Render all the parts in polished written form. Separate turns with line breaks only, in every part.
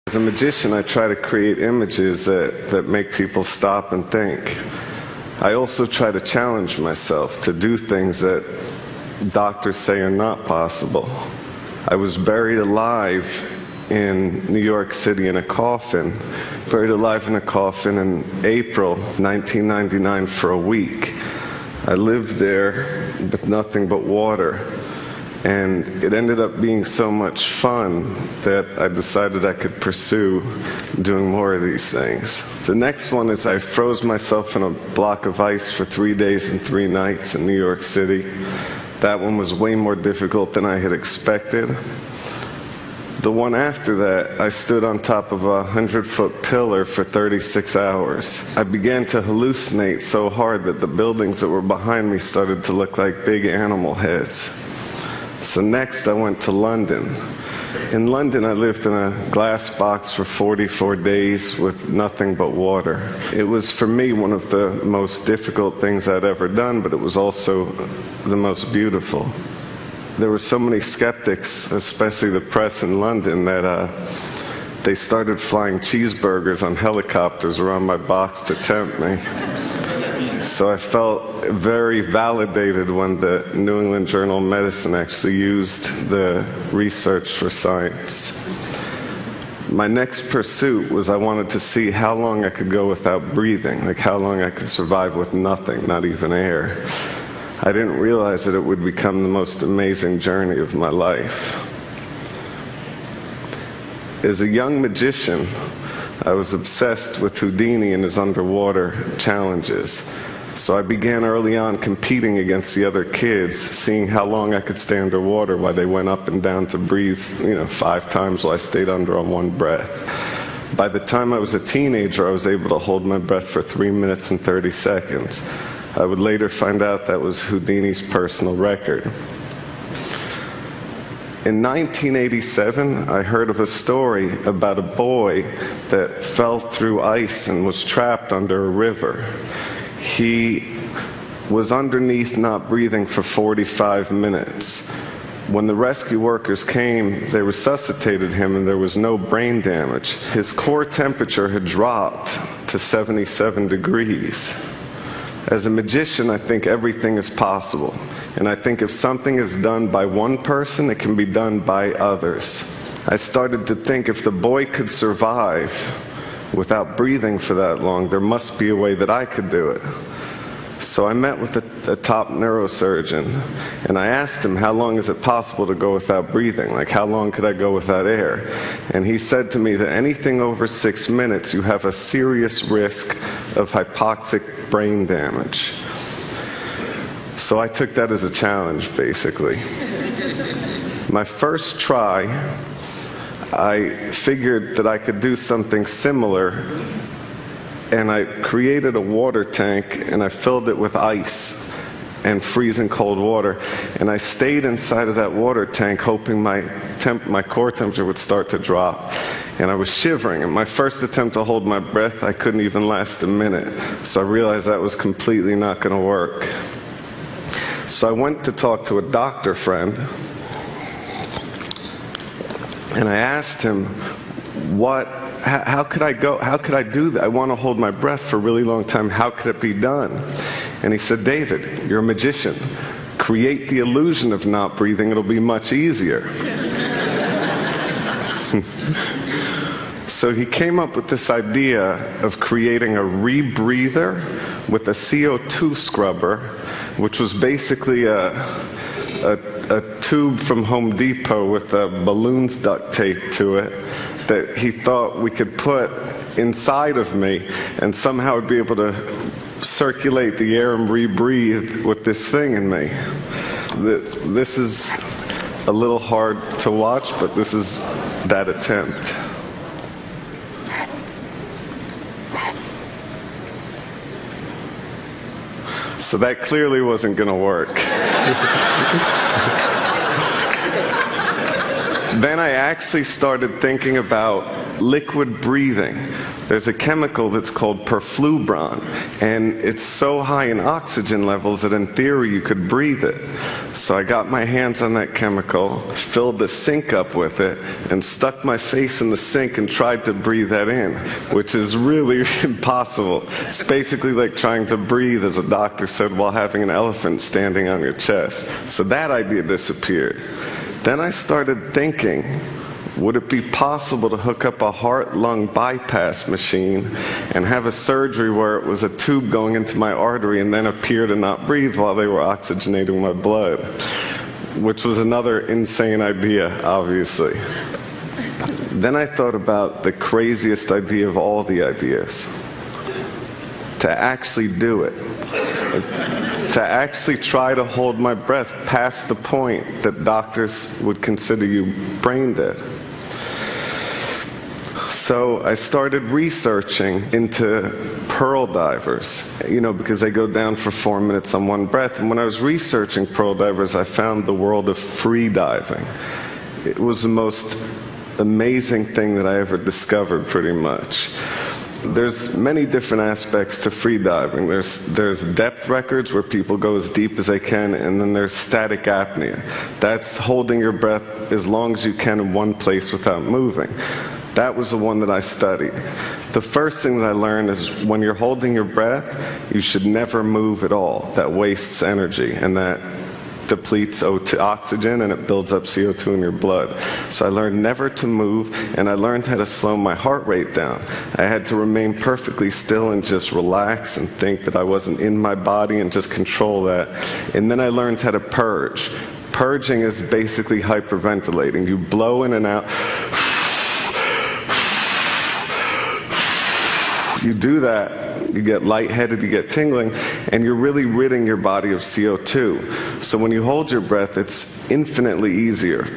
As a magician, I try to create images that make people stop and think. I also try to challenge myself to do things that doctors say are not possible. I was buried alive in New York City in a coffin, buried alive in a coffin in April 1999 for a week. I lived there with nothing but water. And it ended up being so much fun that I decided I could pursue doing more of these things. The next one is I froze myself in a block of ice for 3 days and 3 nights in New York City. That one was way more difficult than I had expected. The one after that, I stood on top of a 100-foot pillar for 36 hours. I began to hallucinate so hard that the buildings that were behind me started to look like big animal heads. So next I went to London. In London I lived in a glass box for 44 days with nothing but water. It was for me one of the most difficult things I'd ever done, but it was also the most beautiful. There were so many skeptics, especially the press in London, that they started flying cheeseburgers on helicopters around my box to tempt me. So I felt very validated when the New England Journal of Medicine actually used the research for science. My next pursuit was I wanted to see how long I could go without breathing, like how long I could survive with nothing, not even air. I didn't realize that it would become the most amazing journey of my life. As a young magician, I was obsessed with Houdini and his underwater challenges. So I began early on competing against the other kids, seeing how long I could stay underwater while they went up and down to breathe, 5 times while I stayed under on one breath. By the time I was a teenager, I was able to hold my breath for 3 minutes and 30 seconds. I would later find out that was Houdini's personal record. In 1987, I heard of a story about a boy that fell through ice and was trapped under a river. He was underneath not breathing for 45 minutes. When the rescue workers came, they resuscitated him and there was no brain damage. His core temperature had dropped to 77 degrees. As a magician, I think everything is possible. And I think if something is done by one person, it can be done by others. I started to think if the boy could survive without breathing for that long, there must be a way that I could do it. So I met with a top neurosurgeon, and I asked him, how long is it possible to go without breathing? Like, how long could I go without air? And he said to me that anything over 6 minutes, you have a serious risk of hypoxic brain damage. So I took that as a challenge, basically. My first try, I figured that I could do something similar, and I created a water tank and I filled it with ice and freezing cold water, and I stayed inside of that water tank hoping my core temperature would start to drop. And I was shivering, and my first attempt to hold my breath, I couldn't even last a minute. So I realized that was completely not going to work. So I went to talk to a doctor friend, and I asked him, how could I do that? I want to hold my breath for a really long time. How could it be done? And he said, David, you're a magician. Create the illusion of not breathing. It'll be much easier. So he came up with this idea of creating a rebreather with a CO2 scrubber, which was basically a tube from Home Depot with balloons duct taped to it that he thought we could put inside of me, and somehow would be able to circulate the air and rebreathe with this thing in me. This is a little hard to watch, but this is that attempt. So that clearly wasn't going to work. Then I actually started thinking about liquid breathing. There's a chemical that's called perflubron, and it's so high in oxygen levels that in theory you could breathe it. So I got my hands on that chemical, filled the sink up with it, and stuck my face in the sink and tried to breathe that in, which is really impossible. It's basically like trying to breathe, as a doctor said, while having an elephant standing on your chest. So that idea disappeared. Then I started thinking, would it be possible to hook up a heart-lung bypass machine and have a surgery where it was a tube going into my artery and then appear to not breathe while they were oxygenating my blood? Which was another insane idea, obviously. Then I thought about the craziest idea of all the ideas. To actually do it. To actually try to hold my breath past the point that doctors would consider you brain dead. So I started researching into pearl divers, because they go down for 4 minutes on one breath. And when I was researching pearl divers, I found the world of free diving. It was the most amazing thing that I ever discovered, pretty much. There's many different aspects to free diving. There's depth records where people go as deep as they can, and then there's static apnea. That's holding your breath as long as you can in one place without moving. That was the one that I studied. The first thing that I learned is when you're holding your breath, you should never move at all. That wastes energy, and that depletes oxygen, and it builds up CO2 in your blood. So I learned never to move, and I learned how to slow my heart rate down. I had to remain perfectly still and just relax and think that I wasn't in my body and just control that. And then I learned how to purge. Purging is basically hyperventilating. You blow in and out. You do that, you get lightheaded, you get tingling, and you're really ridding your body of CO2. So when you hold your breath, it's infinitely easier.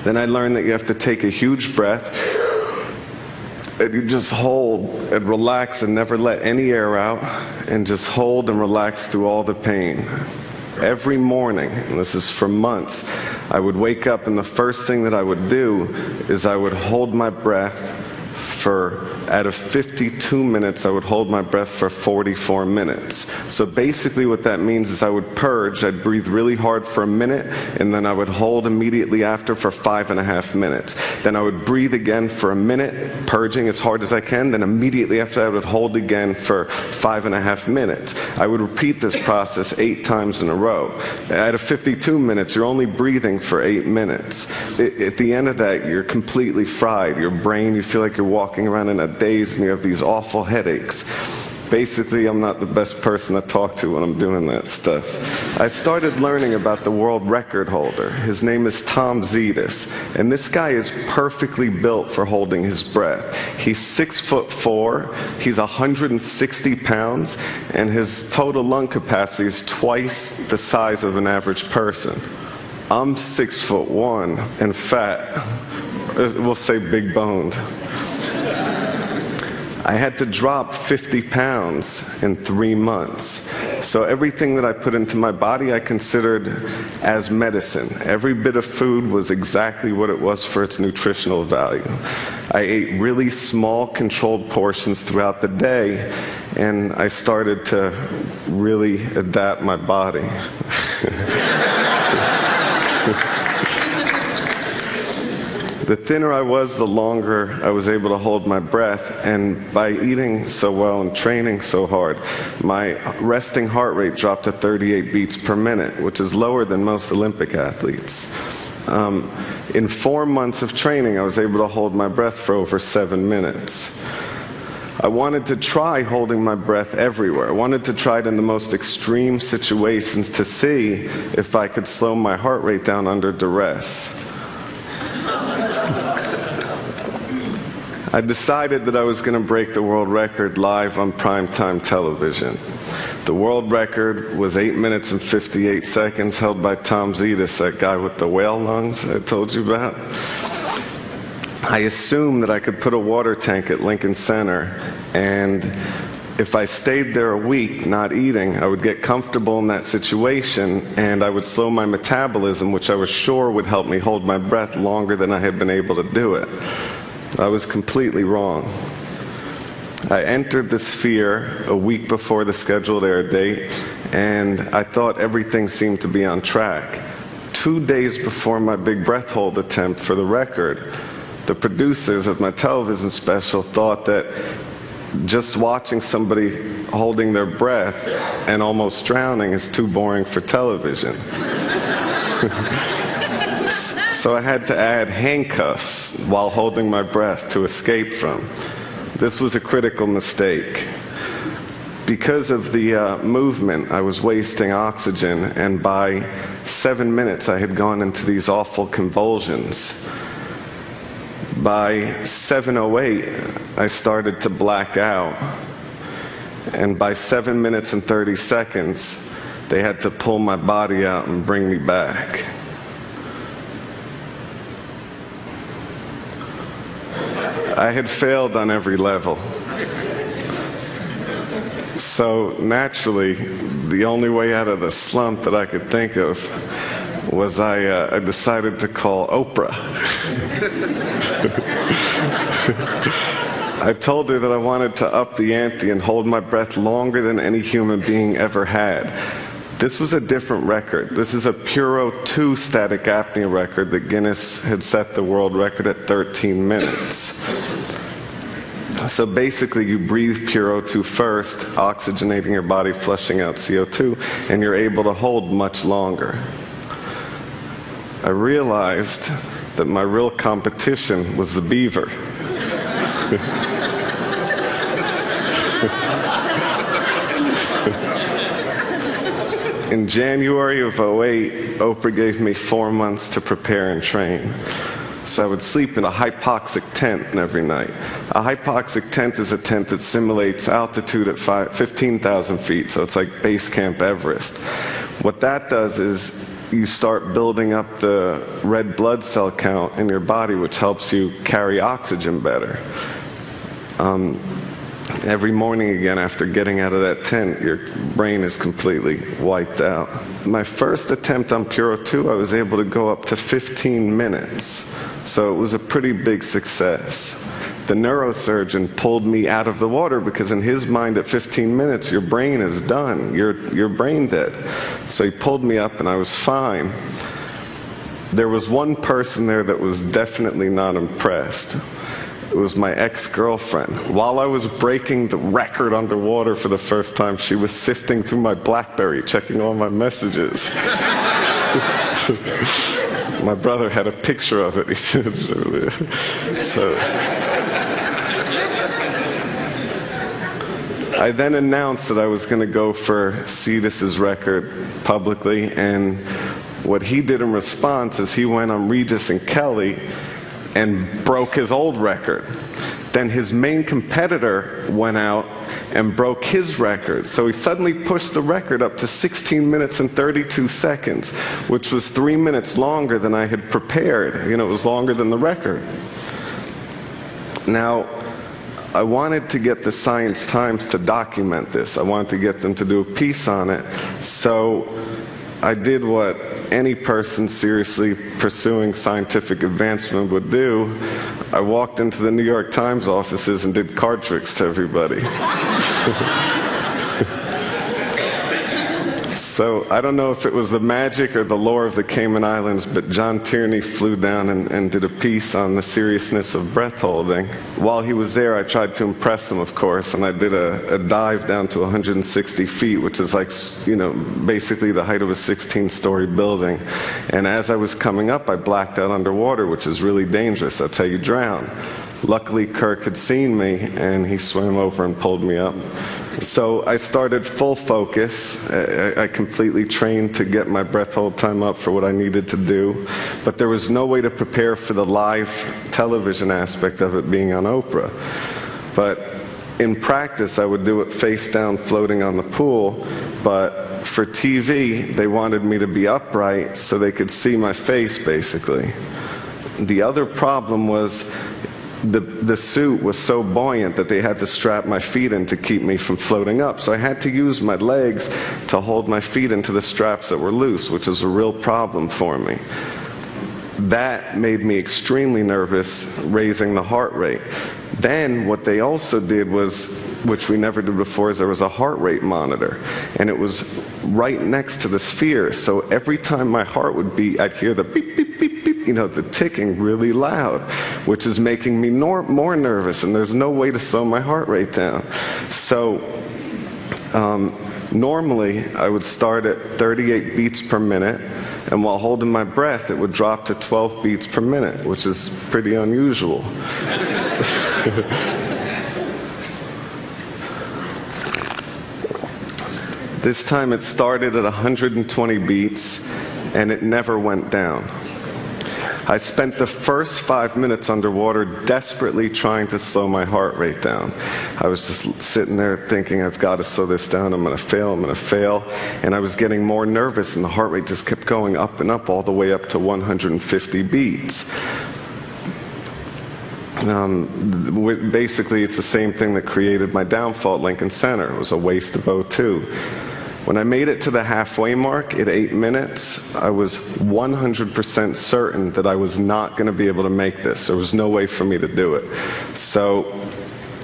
Then I learned that you have to take a huge breath, and you just hold and relax and never let any air out, and just hold and relax through all the pain. Every morning, and this is for months, I would wake up, and the first thing that I would do is I would hold my breath out of 52 minutes, I would hold my breath for 44 minutes. So basically what that means is I would purge, I'd breathe really hard for a minute, and then I would hold immediately after for 5.5 minutes. Then I would breathe again for a minute, purging as hard as I can, then immediately after I would hold again for 5.5 minutes. I would repeat this process 8 times in a row. Out of 52 minutes, you're only breathing for 8 minutes. At the end of that, you're completely fried. Your brain, you feel like you're walking around in a daze and you have these awful headaches. Basically, I'm not the best person to talk to when I'm doing that stuff. I started learning about the world record holder. His name is Tom Zetas, and this guy is perfectly built for holding his breath. He's 6'4", he's 160 pounds, and his total lung capacity is twice the size of an average person. I'm 6'1" and fat. We'll say big boned. I had to drop 50 pounds in 3 months. So everything that I put into my body I considered as medicine. Every bit of food was exactly what it was for its nutritional value. I ate really small, controlled portions throughout the day, and I started to really adapt my body. The thinner I was, the longer I was able to hold my breath, and by eating so well and training so hard, my resting heart rate dropped to 38 beats per minute, which is lower than most Olympic athletes. In 4 months of training, I was able to hold my breath for over 7 minutes. I wanted to try holding my breath everywhere. I wanted to try it in the most extreme situations to see if I could slow my heart rate down under duress. I decided that I was going to break the world record live on primetime television. The world record was 8 minutes and 58 seconds, held by Tom Zetas, that guy with the whale lungs I told you about. I assumed that I could put a water tank at Lincoln Center and if I stayed there a week not eating, I would get comfortable in that situation and I would slow my metabolism, which I was sure would help me hold my breath longer than I had been able to do it. I was completely wrong. I entered the sphere a week before the scheduled air date, and I thought everything seemed to be on track. 2 days before my big breath hold attempt for the record, the producers of my television special thought that just watching somebody holding their breath and almost drowning is too boring for television. So I had to add handcuffs while holding my breath to escape from. This was a critical mistake. Because of the movement, I was wasting oxygen, and by 7 minutes I had gone into these awful convulsions. By 7:08, I started to black out, and by 7 minutes and 30 seconds, they had to pull my body out and bring me back. I had failed on every level. So naturally, the only way out of the slump that I could think of was I decided to call Oprah. I told her that I wanted to up the ante and hold my breath longer than any human being ever had. This was a different record. This is a Puro 2 static apnea record that Guinness had set the world record at 13 minutes. So basically you breathe Puro 2 first, oxygenating your body, flushing out CO2, and you're able to hold much longer. I realized that my real competition was the beaver. In January of 2008, Oprah gave me 4 months to prepare and train. So I would sleep in a hypoxic tent every night. A hypoxic tent is a tent that simulates altitude at 15,000 feet, so it's like base camp Everest. What that does is you start building up the red blood cell count in your body, which helps you carry oxygen better. Every morning again, after getting out of that tent, your brain is completely wiped out. My first attempt on Puro 2, I was able to go up to 15 minutes. So it was a pretty big success. The neurosurgeon pulled me out of the water because in his mind at 15 minutes, your brain is done. You're brain dead. So he pulled me up and I was fine. There was one person there that was definitely not impressed. It was my ex-girlfriend. While I was breaking the record underwater for the first time, she was sifting through my BlackBerry, checking all my messages. My brother had a picture of it. So I then announced that I was going to go for Cetus's record publicly, and what he did in response is he went on Regis and Kelly and broke his old record. Then his main competitor went out and broke his record. So he suddenly pushed the record up to 16 minutes and 32 seconds, which was 3 minutes longer than I had prepared. You know, it was longer than the record. Now, I wanted to get the Science Times to document this. I wanted to get them to do a piece on it. So I did what any person seriously pursuing scientific advancement would do. I walked into the New York Times offices and did card tricks to everybody. So I don't know if it was the magic or the lore of the Cayman Islands, but John Tierney flew down and did a piece on the seriousness of breath holding. While he was there, I tried to impress him, of course, and I did a dive down to 160 feet, which is like, you know, basically the height of a 16-story building. And as I was coming up, I blacked out underwater, which is really dangerous. That's how you drown. Luckily, Kirk had seen me, and he swam over and pulled me up. So I started full focus. I completely trained to get my breath hold time up for what I needed to do. But there was no way to prepare for the live television aspect of it being on Oprah. But in practice, I would do it face down, floating on the pool. But for TV, they wanted me to be upright so they could see my face, basically. The other problem was the suit was so buoyant that they had to strap my feet in to keep me from floating up. So I had to use my legs to hold my feet into the straps that were loose, which was a real problem for me. That made me extremely nervous, raising the heart rate. Then what they also did was, which we never did before, is there was a heart rate monitor, and it was right next to the sphere. So every time my heart would beat, I'd hear the beep, beep, beep, beep, you know, the ticking really loud, which is making me more nervous, and there's no way to slow my heart rate down. So normally I would start at 38 beats per minute, and while holding my breath, it would drop to 12 beats per minute, which is pretty unusual. This time it started at 120 beats, and it never went down. I spent the first 5 minutes underwater desperately trying to slow my heart rate down. I was just sitting there thinking, I've got to slow this down, I'm going to fail. And I was getting more nervous, and the heart rate just kept going up and up, all the way up to 150 beats. Basically, it's the same thing that created my downfall at Lincoln Center. It was a waste of O2. When I made it to the halfway mark at 8 minutes, I was 100% certain that I was not going to be able to make this. There was no way for me to do it. So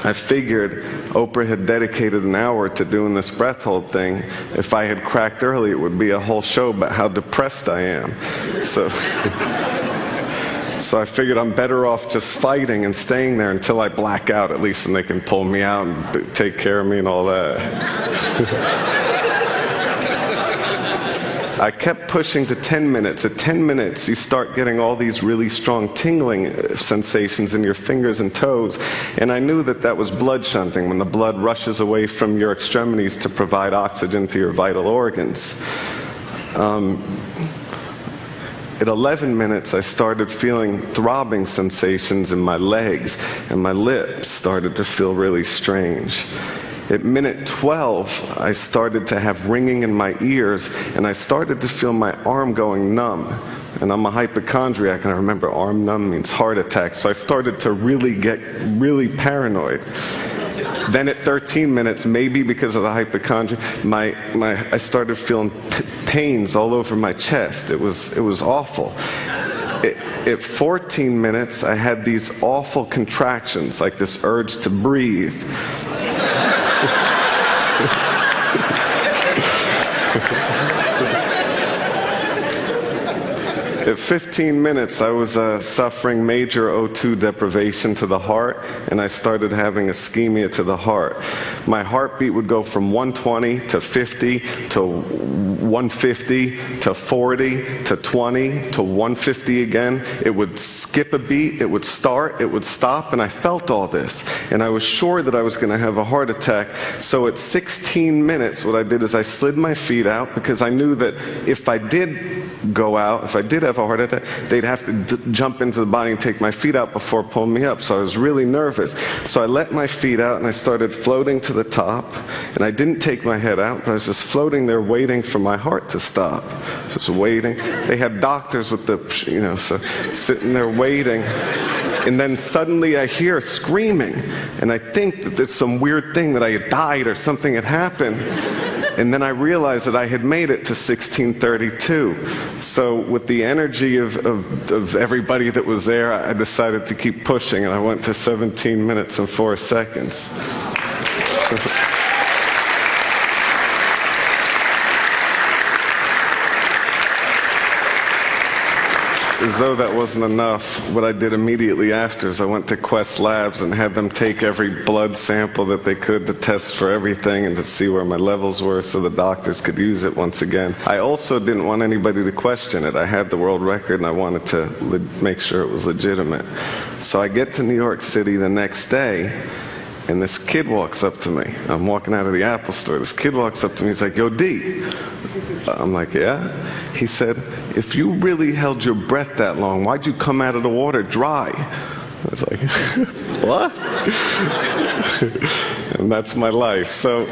I figured Oprah had dedicated an hour to doing this breath hold thing. If I had cracked early, it would be a whole show about how depressed I am. So I figured I'm better off just fighting and staying there until I black out, at least, and they can pull me out and take care of me and all that. I kept pushing to 10 minutes. At 10 minutes, you start getting all these really strong tingling sensations in your fingers and toes. And I knew that that was blood shunting, when the blood rushes away from your extremities to provide oxygen to your vital organs. At 11 minutes, I started feeling throbbing sensations in my legs, and my lips started to feel really strange. At minute 12, I started to have ringing in my ears, and I started to feel my arm going numb. And I'm a hypochondriac, and I remember arm numb means heart attack, so I started to really get really paranoid. Then at 13 minutes, maybe because of the hypochondria, I started feeling pains all over my chest. It was awful. At 14 minutes, I had these awful contractions, like this urge to breathe. At 15 minutes, I was suffering major O2 deprivation to the heart, and I started having ischemia to the heart. My heartbeat would go from 120 to 50 to 150 to 40 to 20 to 150 again. It would skip a beat, it would start, it would stop, and I felt all this. And I was sure that I was going to have a heart attack. So at 16 minutes, what I did is I slid my feet out, because I knew that if I did go out, if I did have a heart attack, they'd have to jump into the body and take my feet out before pulling me up. So I was really nervous. So I let my feet out, and I started floating to the top. And I didn't take my head out, but I was just floating there waiting for my heart to stop. Just waiting. They had doctors with the, so sitting there waiting. And then suddenly I hear screaming. And I think that there's some weird thing, that I had died or something had happened. And then I realized that I had made it to 1632. So with the energy of everybody that was there, I decided to keep pushing, and I went to 17 minutes and 4 seconds. As though that wasn't enough, what I did immediately after is I went to Quest Labs and had them take every blood sample that they could to test for everything and to see where my levels were so the doctors could use it once again. I also didn't want anybody to question it. I had the world record, and I wanted to make sure it was legitimate. So I get to New York City the next day, and this kid walks up to me. I'm walking out of the Apple store. This kid walks up to me. He's like, "Yo, D." I'm like, "Yeah?" He said, "If you really held your breath that long, why'd you come out of the water dry?" I was like, "What?" And that's my life. So,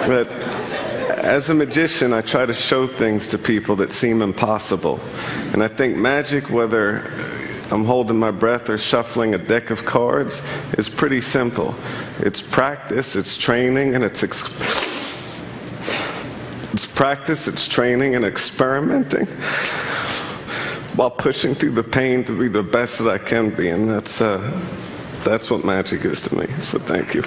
but As a magician, I try to show things to people that seem impossible. And I think magic, whether I'm holding my breath or shuffling a deck of cards, is pretty simple. It's practice, it's training, and it's practice, it's training and experimenting while pushing through the pain to be the best that I can be. And that's what magic is to me. So thank you.